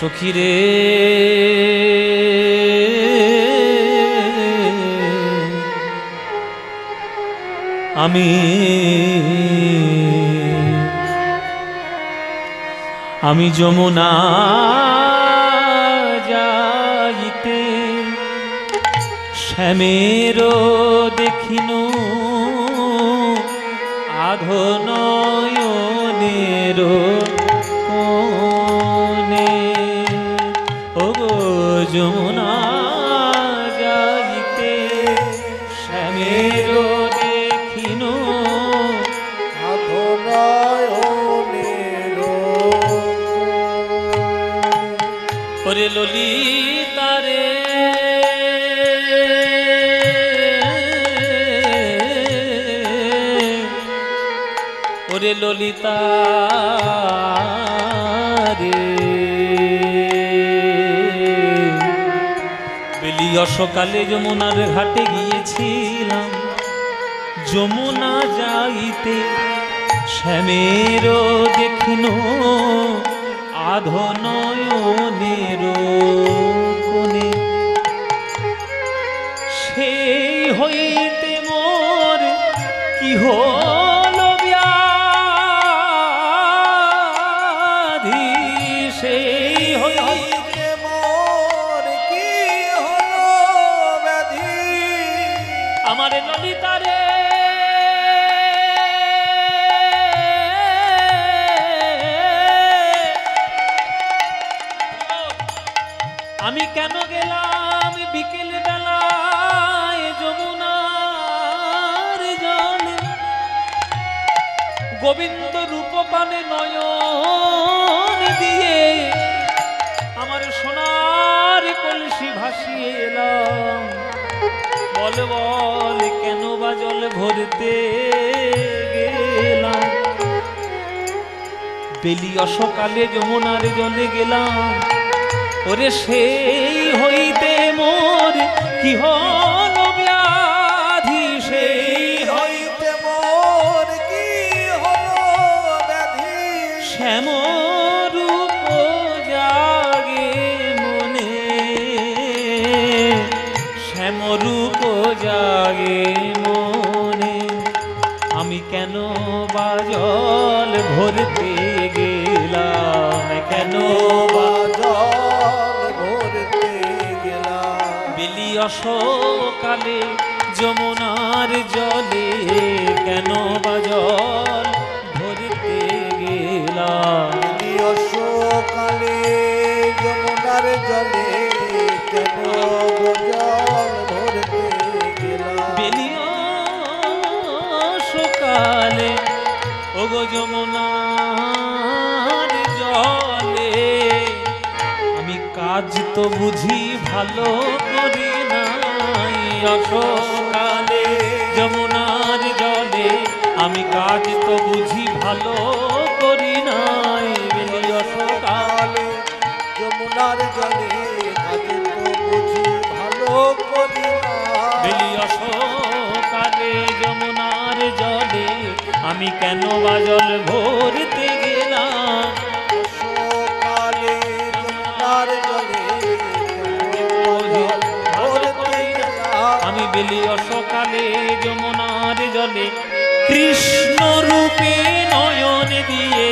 সখিরে আমি যমুনা যাইতে শ্যামের দেখিনু আধো নয়নের কোণে। ও গো যমুনা যাইতে শ্যামের দেখিনু আধো নয়নের ওরে ললিতারে ওরে ললিতা রে বেলিয় সকালে যমুনার ঘাটে গিয়েছিলাম যমুনা যাইতে শ্যামের দেখিনো আধো নয়নের কোণে। সেই হইতে মোর কি হলো ব্যাধি, সেই হইতে মোর কি হলো ব্যাধি। আমার ললিতারে আমি কেন গেলাম বিকেল বেলায় যমুনার জলে, গোবিন্দ রূপ পানে নয়ন দিয়ে আমার সোনার কলসি ভাসিয়ে এলাম। বল বল কেন বা জল ভরতে গেলাম, বেলিয় সকালে যমুনার জলে গেলাম। ওরে সেই হইতে মোর কি হলো ব্যাধি, সেই হইতে মোর কি হলো ব্যাধি। শ্যামরূপ জাগে মনে, শ্যামরূপ জাগে মনে। আমি কেন বা জল ভরতে গেলাম, কেন বা সকালে যমুনার জলে কেন বা জল ভরতে গেলাম। সকালে যমুনার জলে কেন জল ভরতে গেলাম। বেলিয় সকালে ওগো যমুনার জলে আমি কাজ তো বুঝি ভালো করি নাই। সকালে যমুনার জলে আমি কাজ তো বুঝি ভালো করি নাই। বেলিয় সকালে যমুনার জলে কাজ তো বুঝি ভালো করি নাই। বেলিয় সকালে যমুনার জলে আমি কেন বা জল ভরতে গেলাম। সকালে যমুনার জলে আমি বেলিয় সকালে যমুনার জলে কৃষ্ণ রূপে নয়ন দিয়ে